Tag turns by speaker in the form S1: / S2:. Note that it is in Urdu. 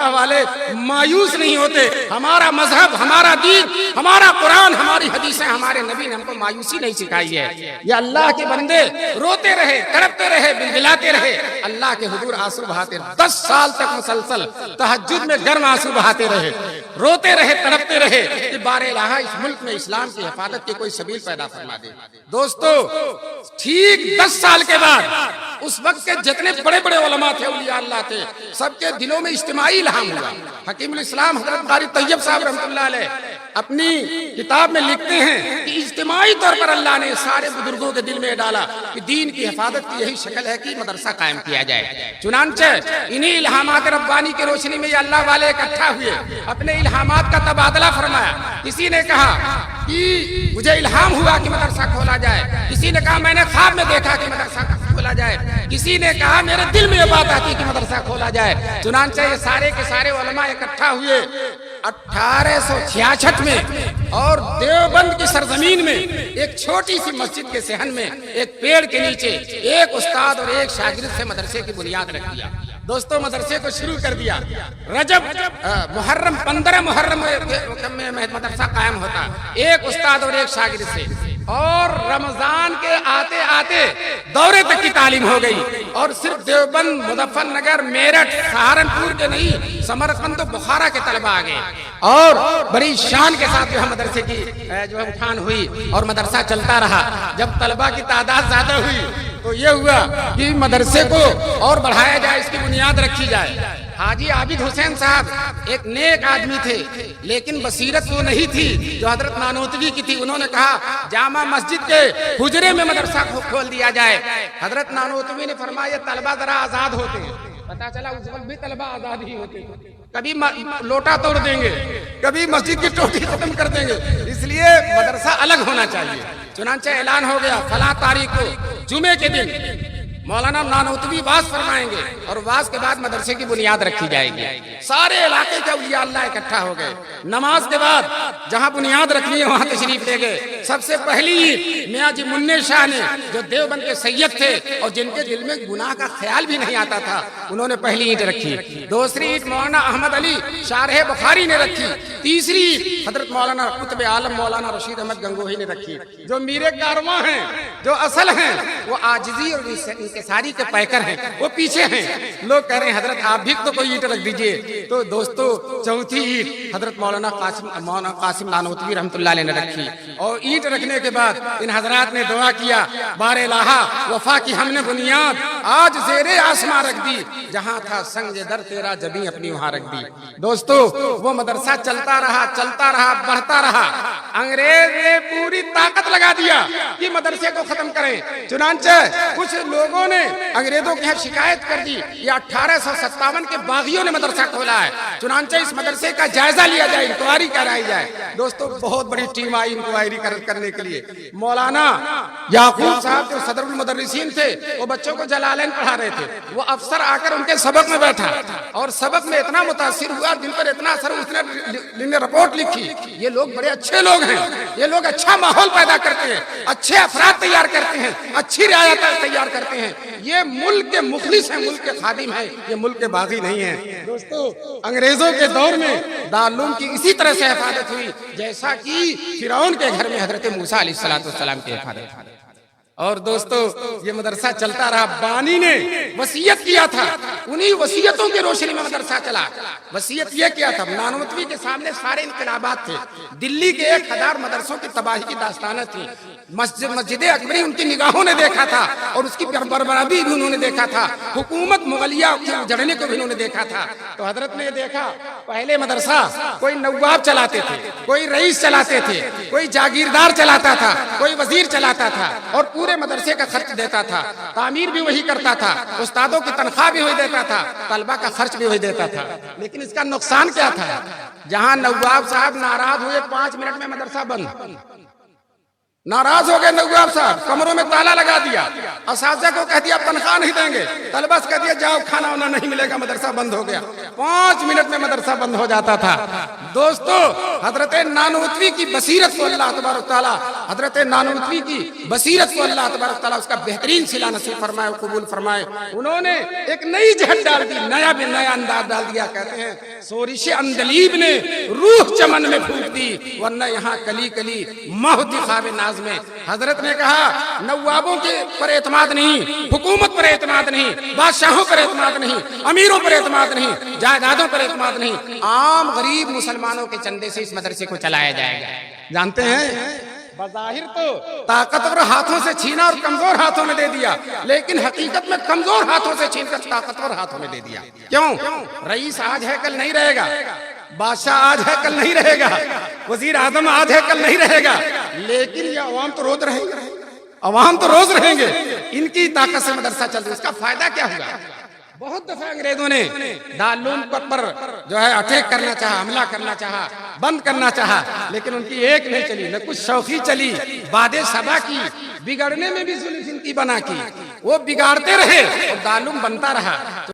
S1: اللہ والے مایوس نہیں ہوتے. ہمارا مذہب، ہمارا دین، ہمارا قرآن، ہماری حدیثیں، ہمارے نبی نے ہم کو مایوسی نہیں سکھائی ہے. یہ اللہ کے بندے روتے رہے، تڑپتے رہے، بلبلاتے رہے، اللہ کے حضور آنسو بہاتے رہے. 10 سال تک مسلسل تہجد میں گرم آنسو بہاتے رہے، روتے رہے، تڑپتے رہے کہ بار الہ اس ملک میں اسلام کی حفاظت کی کوئی سبیل پیدا فرما دے. دوستو ٹھیک 10 سال کے بعد اس وقت کے جتنے بڑے بڑے علماء تھے، اولیاء اللہ تھے، سب کے دلوں میں اجتماعی الہام ہوا. حکیم الاسلام حضرت قاری طیب صاحب رحمۃ اللہ علیہ اپنی کتاب میں لکھتے ہیں کہ اجتماعی طور پر اللہ نے سارے بزرگوں کے دل میں ڈالا کہ دین کی حفاظت کی یہی شکل ہے کہ مدرسہ قائم کیا جائے. چنانچہ انہی الہامات ربانی کی روشنی میں یہ اللہ والے اکٹھا ہوئے، اپنے الہامات کا تبادلہ فرمایا. کسی نے کہا کہ مجھے الہام ہوا کہ مدرسہ کھولا جائے، کسی نے کہا میں نے خواب میں دیکھا کہ مدرسہ کھولا جائے، کسی نے کہا میرے دل میں یہ بات آتی کہ مدرسہ کھولا جائے. چنانچہ یہ سارے کے سارے علماء اکٹھا ہوئے 1866 میں، اور دیوبند کی سرزمین میں ایک چھوٹی سی مسجد کے صحن میں ایک پیڑ کے نیچے ایک استاد اور ایک شاگرد سے مدرسے کی بنیاد رکھ دیا. دوستو مدرسے کو شروع کر دیا. رجب محرم 15 محرم میں مدرسہ قائم ہوتا، ایک استاد اور ایک شاگرد سے، اور رمضان کے آتے آتے دورے تک کی تعلیم ہو گئی. اور صرف دیوبند، مظفر نگر، میرٹھ، سہارنپور کے نہیں، سمرقند و بخارا کے طلبہ آ گئے، اور بڑی شان کے ساتھ جو ہے مدرسے کی جو ہے اٹھان ہوئی اور مدرسہ چلتا رہا. جب طلبہ کی تعداد زیادہ ہوئی تو یہ ہوا کہ مدرسے کو اور بڑھایا جائے، اس کی بنیاد رکھی جائے. حاجی عابد حسین صاحب ایک نیک آدمی تھے، لیکن بصیرت وہ نہیں تھی جو حضرت نانوتوی کی تھی. انہوں نے کہا جامع مسجد کے حجرے میں مدرسہ کھول دیا جائے. حضرت نانوتوی نے فرمایا طلبہ ذرا آزاد ہوتے ہیں. پتا چلا اس وقت بھی طلبہ آزاد ہی ہوتے ہیں، کبھی لوٹا توڑ دیں گے، کبھی مسجد کی ٹوٹی ختم کر دیں گے، اس لیے مدرسہ الگ ہونا چاہیے. چنانچہ اعلان ہو گیا فلاں تاریخ کو جمعے کے دن مولانا نانوتوی واز فرمائیں گے، اور واز کے بعد مدرسے کی بنیاد رکھی جائے گی. سارے علاقے کے اولیاء اللہ اکٹھا ہو گئے. نماز کے بعد جہاں بنیاد رکھنی ہے وہاں تشریف لے گئے. سب سے پہلی عید میاں جی منع شاہ نے، جو دیوبند کے سید تھے اور جن کے دل میں گناہ کا خیال بھی نہیں آتا تھا، انہوں نے پہلی عید رکھی. دوسری عید مولانا احمد علی شارح بخاری نے رکھی. تیسری عید حضرت مولانا قطب عالم مولانا رشید احمد گنگوہی نے رکھی. جو میرے کارواں ہیں، جو اصل ہیں، وہ عاجزی اور انکساری کے پیکر ہیں، وہ پیچھے ہیں. لوگ کہہ رہے ہیں حضرت آپ بھی تو کوئی اینٹ رکھ دیجئے. تو دوستو چوتھی اینٹ حضرت مولانا قاسم نانوتوی رحمۃ اللہ علیہ نے رکھی. اور اینٹ رکھنے کے بعد ان حضرات نے دعا کیا بار الہ وفا کی ہم نے بنیاد آج زیر آسماں رکھ دی، جہاں تھا سنگ در تیرا جبیں اپنی وہاں رکھ دی. دوستو وہ مدرسہ چلتا رہا، بڑھتا رہا. انگریز نے پوری طاقت لگا دیا کہ مدرسے کو ختم کریں. چنانچہ کچھ لوگوں نے انگریزوں کے ہاں شکایت کر دی، یہ 1857 کے باغیوں نے مدرسہ کھولا ہے، چنانچہ اس مدرسے کا جائزہ لیا جائے، انکوائری کرائی جائے. دوستو بہت بڑی ٹیم آئی انکوائری کرنے کے لیے. مولانا یعقوب صاحب جو صدر المدرسین تھے، وہ بچوں کو جلالین پڑھا رہے تھے. وہ افسر آ کر ان کے سبق میں بیٹھا اور سبق میں اتنا متاثر ہوا، دل پر اتنا اثر، اس نے رپورٹ لکھی یہ لوگ بڑے اچھے لوگ ہیں، یہ لوگ اچھا ماحول پیدا کرتے ہیں، اچھے افراد تیار کرتے ہیں، اچھی رعایت تیار کرتے ہیں، یہ ملک کے مخلص ہیں، ملک کے خادم ہیں، یہ ملک کے باغی نہیں ہیں. دوستو انگریزوں کے دور میں دارالعلوم کی اسی طرح سے حفاظت ہوئی جیسا کہ فرعون کے گھر میں حضرت موسیٰ علیہ السلام کی حفاظت ہوئی. اور دوستو یہ مدرسہ چلتا رہا. بانی نے وصیت کیا تھا، انہی وصیتوں کی روشنی میں مدرسہ چلا. وصیت یہ کیا تھا، نانوتوی کے سامنے سارے انقلابات تھے، دلی کے 1000 مدرسوں کی تباہی کی داستانیں تھیں. مسجد اکبری ان کی نگاہوں نے دیکھا تھا اور اس کی بربادی بھی انہوں نے دیکھا تھا، حکومت مغلیہ کے اجڑنے کو بھی انہوں نے دیکھا تھا. تو حضرت نے دیکھا پہلے مدرسہ کوئی نواب چلاتے تھے، کوئی رئیس چلاتے تھے، کوئی جاگیردار چلاتا تھا، کوئی وزیر چلاتا تھا، اور پورے مدرسے کا خرچ دیتا تھا، تعمیر بھی وہی کرتا تھا، استادوں کی تنخواہ بھی وہی دیتا تھا، طلبہ کا خرچ بھی وہی دیتا تھا. لیکن اس کا نقصان کیا تھا، جہاں نواب صاحب ناراض ہوئے 5 منٹ میں مدرسہ بند. ناراض ہو گئے نواب صاحب، کمروں میں تالا لگا دیا، اساتذہ کو کہہ دیا تنخواہ نہیں دیں گے، طلبہ سے کہہ دیا جاؤ کھانا وانا نہیں ملے گا، مدرسہ بند ہو گیا. 5 منٹ میں مدرسہ بند ہو جاتا تھا. دوستو حضرت نانوتوی کی بصیرت کو اللہ تبارک تعالیٰ، حضرت نانوتوی کی بصیرت کو اللہ تبارک تعالیٰ اس کا بہترین صلہ نصیب فرمائے، قبول فرمائے۔ انہوں نے ایک نئی جہت ڈال دی، نیا انداز ڈال دیا۔ کہتے ہیں سورش اندلیب نے روح چمن میں پھونک دی، ورنہ یہاں کلی کلی مہدی خواب ناز میں۔ حضرت نے کہا نوابوں کے پر اعتماد نہیں، حکومت پر اعتماد نہیں، بادشاہوں پر اعتماد نہیں، امیروں پر اعتماد نہیں، جائیدادوں پر اعتماد نہیں، عام غریب مسلمانوں کے چندے سے اس مدرسے کو چلایا جائے گا۔ جانتے ہیں بظاہر تو طاقتور ہاتھوں سے چھینا اور کمزور ہاتھوں میں دے دیا، لیکن حقیقت میں کمزور ہاتھوں سے چھین کر طاقتور ہاتھوں میں دے دیا۔ کیوں؟ رئیس آج ہے کل نہیں رہے گا، بادشاہ آج ہے کل نہیں رہے گا، وزیر اعظم آج ہے کل نہیں رہے گا، لیکن یہ عوام تو روز رہیں گے، عوام تو روز رہیں گے۔ ان کی طاقت سے مدرسہ چل رہا ہے، اس کا فائدہ کیا ہوگا؟ بہت دفعہ انگریزوں نے دارالعلوم پر جو ہے اٹیک کرنا چاہا، حملہ کرنا چاہا، بند کرنا چاہا، لیکن ان کی ایک نہیں چلی، نہ کچھ شوخی چلی، باد صبا کی، بگڑنے میں بھی ظلم کی بنا کی، وہ بگاڑتے رہے اور دارالعلوم بنتا رہا۔